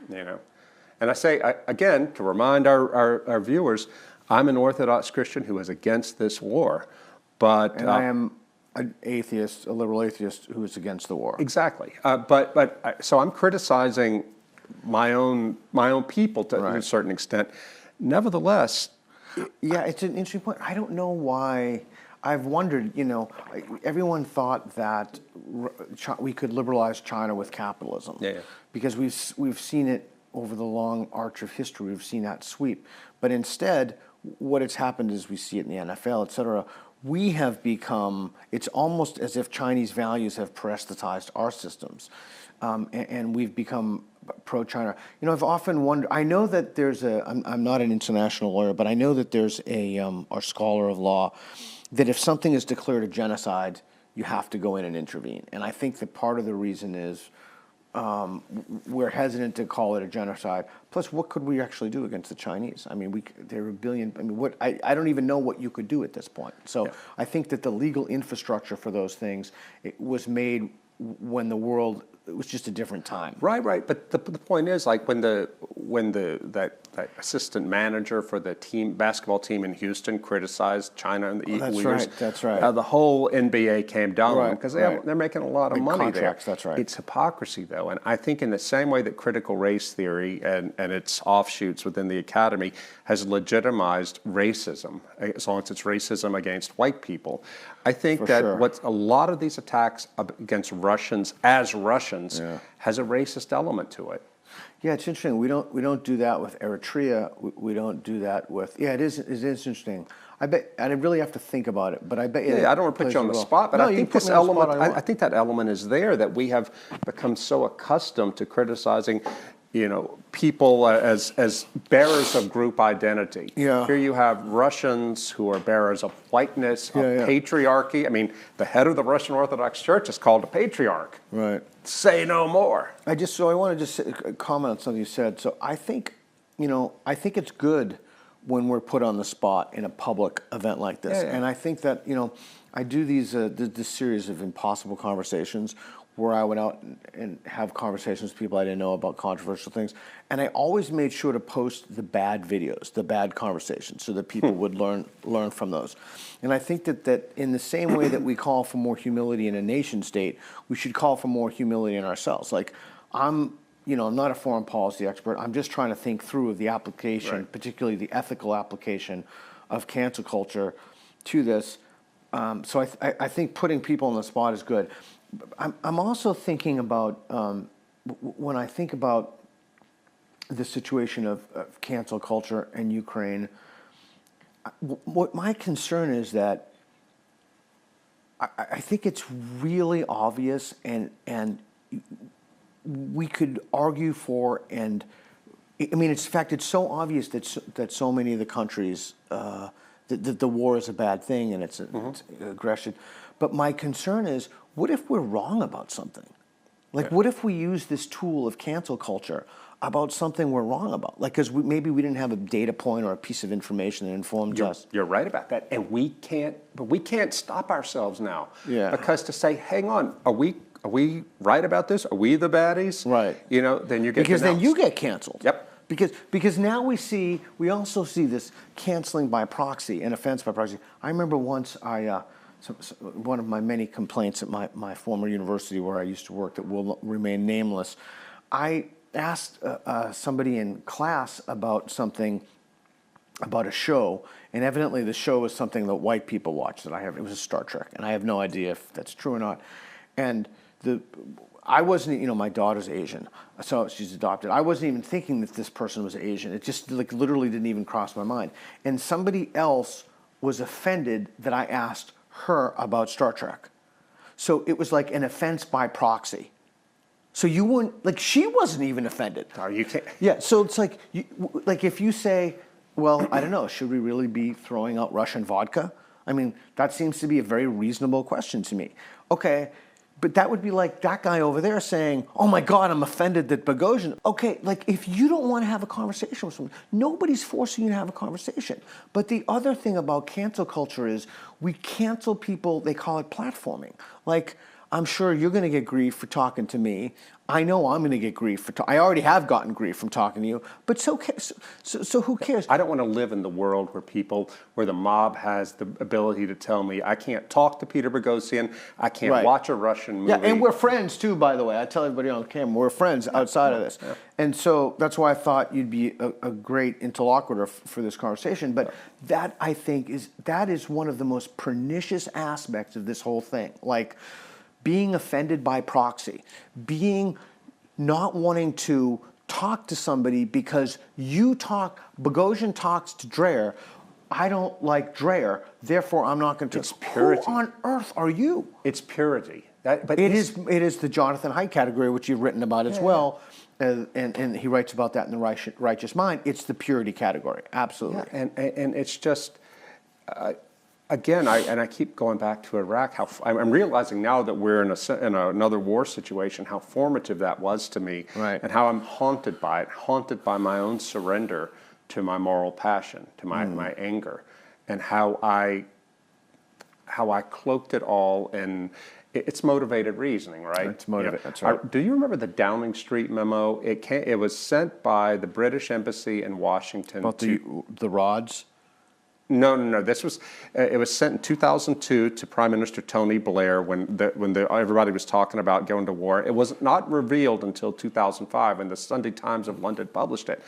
And I say, again, to remind our viewers, I'm an Orthodox Christian who is against this war, but... And I am an atheist, a liberal atheist, who is against the war. Exactly. So I'm criticizing my own people to a certain extent. Nevertheless... Yeah, it's an interesting point. I don't know why... I've wondered, everyone thought that we could liberalize China with capitalism. Yeah. Because we've seen it over the long arch of history, we've seen that sweep. But instead, what has happened is we see it in the NFL, et cetera. We have become, it's almost as if Chinese values have parasitized our systems. And we've become pro-China. I've often wondered, I know that there's I'm not an international lawyer, but I know that there's a scholar of law that if something is declared a genocide, you have to go in and intervene. And I think that part of the reason is we're hesitant to call it a genocide. Plus, what could we actually do against the Chinese? I mean, there are a billion. I mean, I don't even know what you could do at this point. So I think that the legal infrastructure for those things was made when the world, it was just a different time. Right. But the point is, like when that assistant manager for the basketball team in Houston criticized China and the Uyghurs. That's right. The whole NBA came down on them because they're making a lot of money contracts, there. That's right. It's hypocrisy, though, and I think in the same way that critical race theory and its offshoots within the academy has legitimized racism, as long as it's racism against white people, I think what's a lot of these attacks against Russians as Russians has a racist element to it. Yeah, it's interesting. We don't do that with Eritrea. We don't do that with. Yeah, it is interesting. I bet I'd really have to think about it, but I bet. Yeah, I don't want to put you on the spot, but I think this element. I think that element is there, that we have become so accustomed to criticizing, people as bearers of group identity. Yeah. Here you have Russians who are bearers of whiteness, of patriarchy. I mean, the head of the Russian Orthodox Church is called a patriarch. Right. Say no more. I want to just comment on something you said. So I think, I think it's good when we're put on the spot in a public event like this. Yeah. And I think that, I do this series of impossible conversations where I went out and have conversations with people I didn't know about controversial things. And I always made sure to post the bad videos, the bad conversations, so that people would learn from those. And I think that in the same way that we call for more humility in a nation state, we should call for more humility in ourselves. Like, I'm not a foreign policy expert. I'm just trying to think through the application, particularly the ethical application of cancel culture to this. So I think putting people on the spot is good. I'm also thinking about, when I think about the situation of cancel culture in Ukraine, what my concern is that I think it's really obvious, and we could argue for, and I mean, in fact, it's so obvious that so many of the countries, that the war is a bad thing and it's aggression. But my concern is, what if we're wrong about something? Like, what if we use this tool of cancel culture about something we're wrong about? Like, because maybe we didn't have a data point or a piece of information that informed us. You're right about that, and we can't stop ourselves now. Yeah. Because to say, hang on, are we right about this? Are we the baddies? Right. Then you get because then denounced. you get canceled. Yep. Because now we also see this canceling by proxy and offense by proxy. I remember once one of my many complaints at my former university where I used to work that will remain nameless, I asked somebody in class about something, about a show, and evidently the show was something that white people watch. It was a Star Trek, and I have no idea if that's true or not. And I wasn't, my daughter's Asian, so she's adopted. I wasn't even thinking that this person was Asian. It just literally didn't even cross my mind. And somebody else was offended that I asked her about Star Trek. So it was like an offense by proxy. So you wouldn't, she wasn't even offended. Are you kidding? Yeah, so it's like if you say, well, I don't know, should we really be throwing out Russian vodka? I mean, that seems to be a very reasonable question to me. Okay, but that would be like that guy over there saying, oh my God, I'm offended that Bogosian. Okay, if you don't want to have a conversation with someone, nobody's forcing you to have a conversation. But the other thing about cancel culture is we cancel people, they call it platforming. I'm sure you're going to get grief for talking to me. I know I'm going to get grief for I already have gotten grief from talking to you, but so who cares? I don't want to live in the world where the mob has the ability to tell me I can't talk to Peter Boghossian, I can't watch a Russian movie. Yeah, and we're friends too, by the way. I tell everybody on camera, we're friends outside of this. Yeah. And so that's why I thought you'd be a great interlocutor for this conversation. But that, I think, is one of the most pernicious aspects of this whole thing. Being offended by proxy, not wanting to talk to somebody because Boghossian talks to Dreher, I don't like Dreher, therefore I'm not going to. It's purity. Who on earth are you? It's purity. It is the Jonathan Haidt category, which you've written about as well, and he writes about that in The Righteous Mind. It's the purity category, absolutely. Yeah, and it's just. Again, I keep going back to Iraq. How I'm realizing now that we're in another war situation, how formative that was to me, and how I'm haunted by it, haunted by my own surrender to my moral passion, to my anger, and how I cloaked it all in. It's motivated reasoning, right? It's motivated. That's right. Do you remember the Downing Street memo? It was sent by the British Embassy in Washington. About the rods. No. It was sent in 2002 to Prime Minister Tony Blair when everybody was talking about going to war. It was not revealed until 2005, and the Sunday Times of London published it.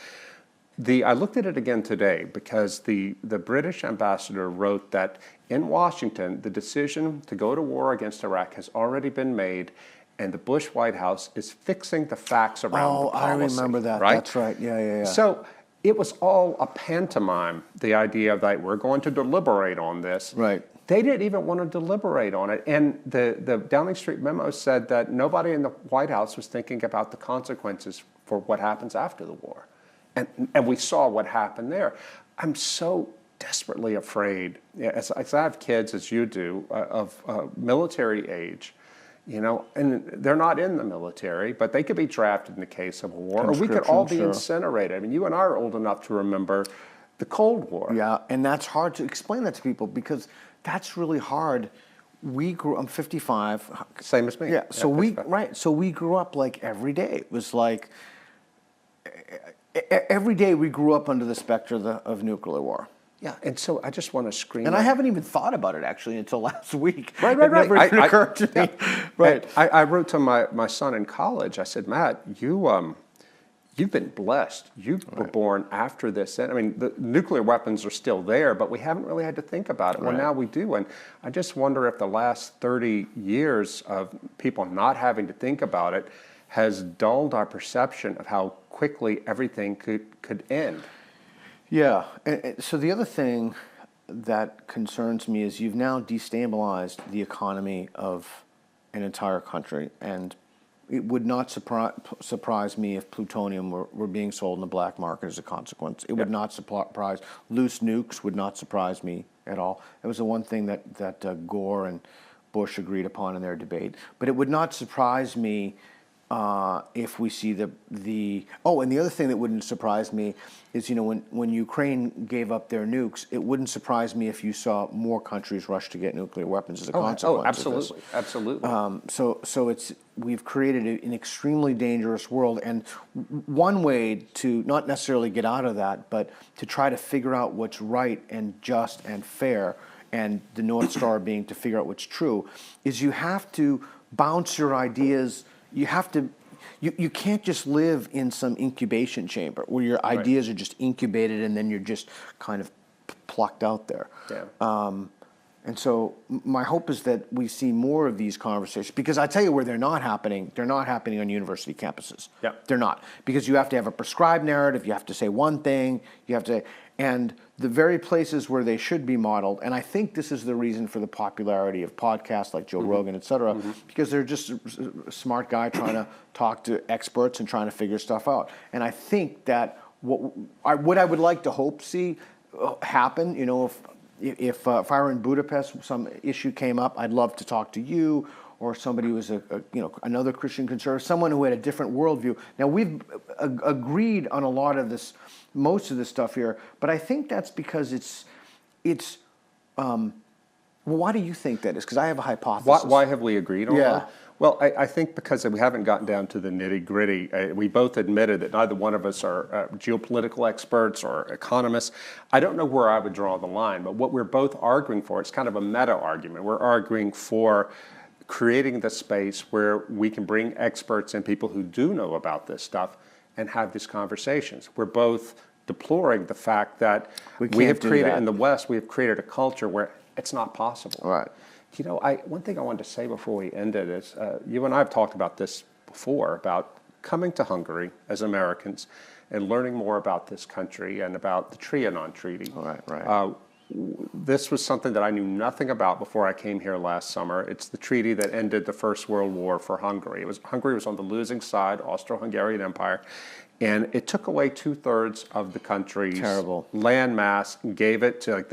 I looked at it again today because the British ambassador wrote that in Washington, the decision to go to war against Iraq has already been made, and the Bush White House is fixing the facts around the policy. I remember that. Right? That's right. Yeah. So it was all a pantomime, the idea that we're going to deliberate on this. Right. They didn't even want to deliberate on it. And the Downing Street memo said that nobody in the White House was thinking about the consequences for what happens after the war. And we saw what happened there. I'm so desperately afraid, as I have kids, as you do, of military age, and they're not in the military, but they could be drafted in the case of a war, or we could all be incinerated. I mean, you and I are old enough to remember the Cold War. Yeah, and that's hard to explain that to people because that's really hard. I'm 55. Same as me. Yeah, so we grew up like every day. It was like every day we grew up under the specter of nuclear war. Yeah, and so I just want to scream. And I haven't even thought about it actually until last week. Right. It never even occurred to me. Right. I wrote to my son in college. I said, Matt, you've been blessed. You were born after this. I mean, the nuclear weapons are still there, but we haven't really had to think about it. Well, now we do. And I just wonder if the last 30 years of people not having to think about it has dulled our perception of how quickly everything could end. Yeah. And so the other thing that concerns me is you've now destabilized the economy of an entire country, and it would not surprise me if plutonium were being sold in the black market as a consequence. It would not surprise. Loose nukes would not surprise me at all. It was the one thing that Gore and Bush agreed upon in their debate. But it would not surprise me if we see and the other thing that wouldn't surprise me is, when Ukraine gave up their nukes, it wouldn't surprise me if you saw more countries rush to get nuclear weapons as a consequence. Oh, absolutely, absolutely. So we've created an extremely dangerous world, and one way to not necessarily get out of that, but to try to figure out what's right and just and fair, and the North Star being to figure out what's true, is you have to bounce your ideas. You have to. You can't just live in some incubation chamber where your ideas are just incubated and then you're just kind of plucked out there. Yeah. And so my hope is that we see more of these conversations, because I tell you where they're not happening on university campuses. Yeah. They're not, because you have to have a prescribed narrative, you have to say one thing, and the very places where they should be modeled, and I think this is the reason for the popularity of podcasts like Joe Rogan, et cetera, because they're just a smart guy trying to talk to experts and trying to figure stuff out. And I think that what I would like to see happen, if I were in Budapest, some issue came up, I'd love to talk to you, or somebody who was another Christian conservative, someone who had a different worldview. Now, we've agreed on a lot of this, most of this stuff here, but I think that's because it's. Well, why do you think that is? Because I have a hypothesis. Why have we agreed on that? Well, I think because we haven't gotten down to the nitty-gritty. We both admitted that neither one of us are geopolitical experts or economists. I don't know where I would draw the line, but what we're both arguing for, it's kind of a meta-argument. We're arguing for creating the space where we can bring experts and people who do know about this stuff and have these conversations. We're both deploring the fact that we have created, in the West, we have created a culture where it's not possible. Right. One thing I wanted to say before we ended is, you and I have talked about this before, about coming to Hungary as Americans and learning more about this country and about the Trianon Treaty. Right. This was something that I knew nothing about before I came here last summer. It's the treaty that ended the First World War for Hungary. Hungary was on the losing side, Austro-Hungarian Empire, and it took away 2/3 of the country's land mass and gave it to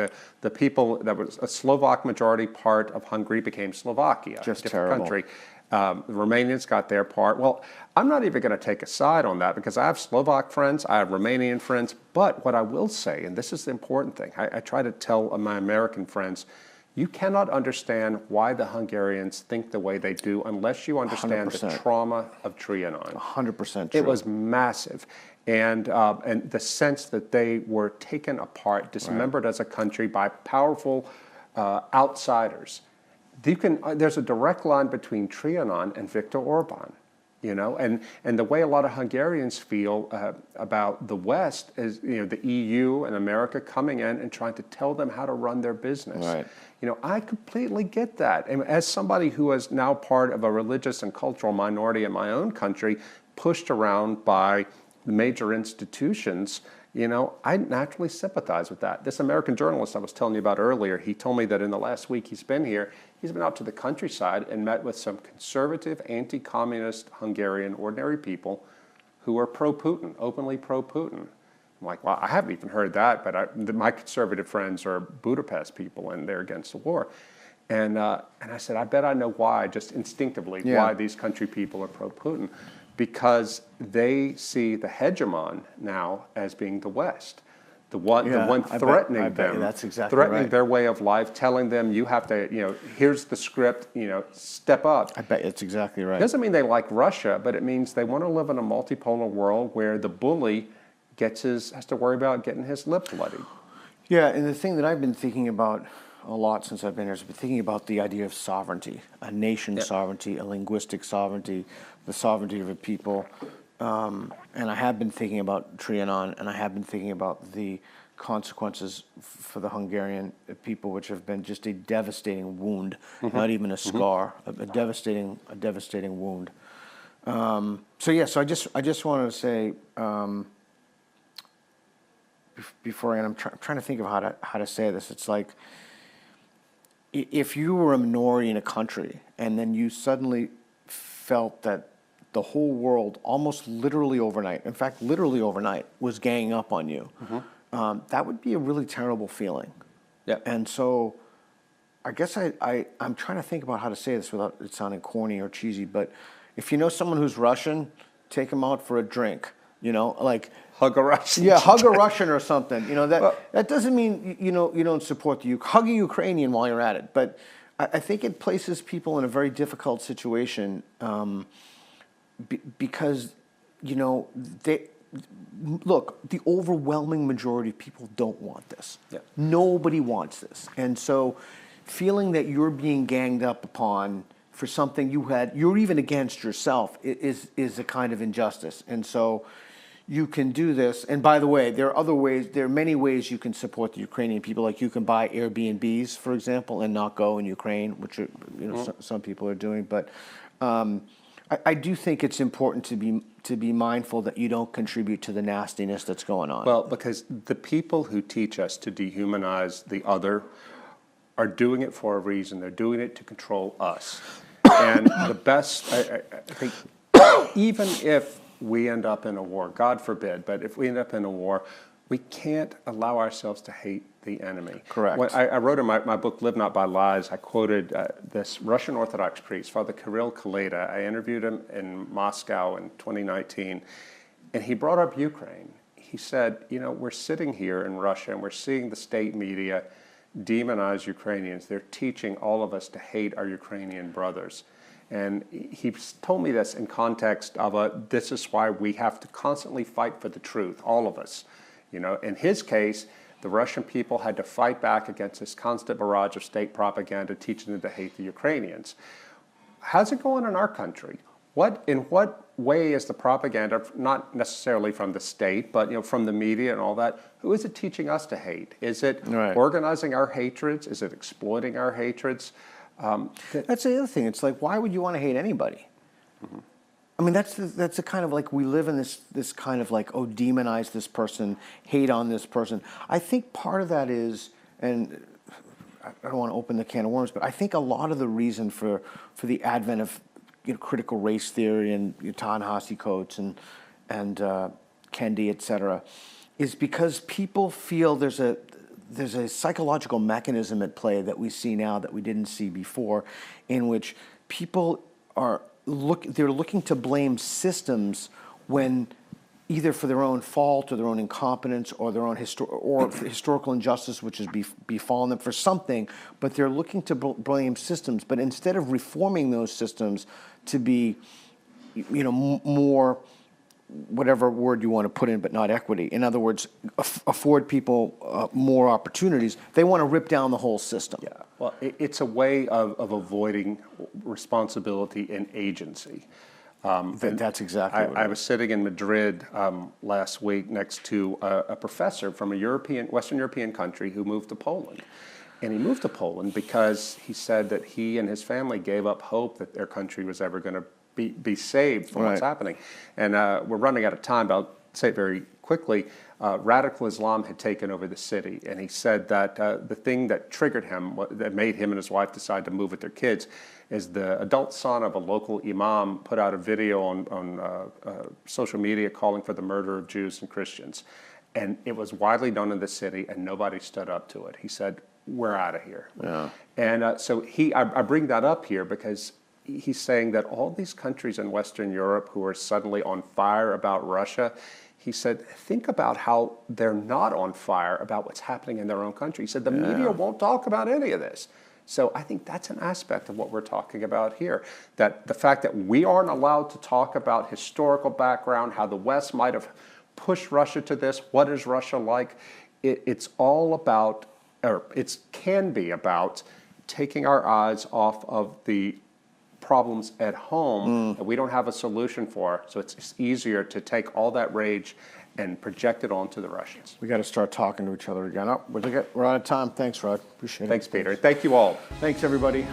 the people that was a Slovak majority part of Hungary became Slovakia, Just a different terrible. country. The Romanians got their part. Well, I'm not even going to take a side on that because I have Slovak friends, I have Romanian friends, but what I will say, and this is the important thing, I try to tell my American friends, you cannot understand why the Hungarians think the way they do unless you understand 100%. The trauma of Trianon. 100% true. It was massive. And the sense that they were taken apart, dismembered as a country by powerful outsiders. There's a direct line between Trianon and Viktor Orban, and the way a lot of Hungarians feel about the West is, the EU and America coming in and trying to tell them how to run their business. Right. I completely get that. And as somebody who is now part of a religious and cultural minority in my own country, pushed around by the major institutions, I naturally sympathize with that. This American journalist I was telling you about earlier, he told me that in the last week he's been here, he's been out to the countryside and met with some conservative, anti-communist Hungarian ordinary people who are pro-Putin, openly pro-Putin. I'm like, well, I haven't even heard that, but my conservative friends are Budapest people, and they're against the war. And I said, I bet I know why, just instinctively, why these country people are pro-Putin. Because they see the hegemon now as being the West, the one threatening them, that's exactly threatening right. their way of life, telling them you have to, here's the script, step up. I bet it's exactly right. It doesn't mean they like Russia, but it means they want to live in a multipolar world where the bully has to worry about getting his lip bloodied. Yeah, and the thing that I've been thinking about a lot since I've been here is I've been thinking about the idea of sovereignty, a nation sovereignty, a linguistic sovereignty, the sovereignty of a people. And I have been thinking about Trianon, and I have been thinking about the consequences for the Hungarian people, which have been just a devastating wound, not even a scar, a devastating wound. So I just wanted to say, before I'm trying to think of how to say this. It's like, if you were a minority in a country and then you suddenly felt that the whole world, almost literally overnight, in fact, literally overnight, was ganging up on you, that would be a really terrible feeling. Yeah. And so I guess I'm trying to think about how to say this without it sounding corny or cheesy, but if you know someone who's Russian, take them out for a drink, like... Hug a Russian. Yeah, hug a Russian or something. That doesn't mean you don't support the hug a Ukrainian while you're at it. But I think it places people in a very difficult situation because they look. The overwhelming majority of people don't want this. Yeah. Nobody wants this, and so feeling that you're being ganged up upon for something you're even against yourself is a kind of injustice, and so. You can do this, and by the way, there are many ways you can support the Ukrainian people. Like you can buy Airbnbs, for example, and not go in Ukraine, which some people are doing. But I do think it's important to be mindful that you don't contribute to the nastiness that's going on. Well, because the people who teach us to dehumanize the other are doing it for a reason. They're doing it to control us. And the best, I think, even if we end up in a war, God forbid, but if we end up in a war, we can't allow ourselves to hate the enemy. Correct. When I wrote in my book, Live Not by Lies, I quoted this Russian Orthodox priest, Father Kirill Kaleda. I interviewed him in Moscow in 2019, and he brought up Ukraine. He said, we're sitting here in Russia, and we're seeing the state media demonize Ukrainians. They're teaching all of us to hate our Ukrainian brothers. And he told me this in context of this is why we have to constantly fight for the truth, all of us. In his case, the Russian people had to fight back against this constant barrage of state propaganda teaching them to hate the Ukrainians. How's it going in our country? In what way is the propaganda, not necessarily from the state, but from the media and all that, who is it teaching us to hate? Is it organizing our hatreds? Is it exploiting our hatreds? That's the other thing. It's like, why would you want to hate anybody? Mm-hmm. I mean, that's the kind of like we live in this kind of like, demonize this person, hate on this person. I think part of that is, and I don't want to open the can of worms, but I think a lot of the reason for the advent of critical race theory and Ta-Nehisi Coates and Kendi, et cetera, is because people feel there's a psychological mechanism at play that we see now that we didn't see before, in which people they're looking to blame systems when either for their own fault or their own incompetence or their own historical injustice which has befallen them for something, but they're looking to blame systems. But instead of reforming those systems to be, more, whatever word you want to put in, but not equity. In other words, afford people more opportunities. They want to rip down the whole system. Yeah, well, it's a way of avoiding responsibility and agency. That's exactly what I was sitting in Madrid last week next to a professor from a Western European country who moved to Poland. And he moved to Poland because he said that he and his family gave up hope that their country was ever going to be saved from what's happening. And we're running out of time, but I'll say it very quickly, radical Islam had taken over the city. And he said that the thing that triggered him, that made him and his wife decide to move with their kids, is the adult son of a local imam put out a video on social media calling for the murder of Jews and Christians. And it was widely known in the city, and nobody stood up to it. He said, we're out of here. Yeah. And so I bring that up here because he's saying that all these countries in Western Europe who are suddenly on fire about Russia, he said, think about how they're not on fire about what's happening in their own country. He said, the media won't talk about any of this. So I think that's an aspect of what we're talking about here, that the fact that we aren't allowed to talk about historical background, how the West might have pushed Russia to this, what is Russia like, it's all about, or it can be about taking our eyes off of the problems at home that we don't have a solution for. So it's easier to take all that rage and project it onto the Russians. We got to start talking to each other again. Oh, we're out of time. Thanks, Rod. Appreciate it. Thanks, Peter. Thank you all. Thanks, everybody.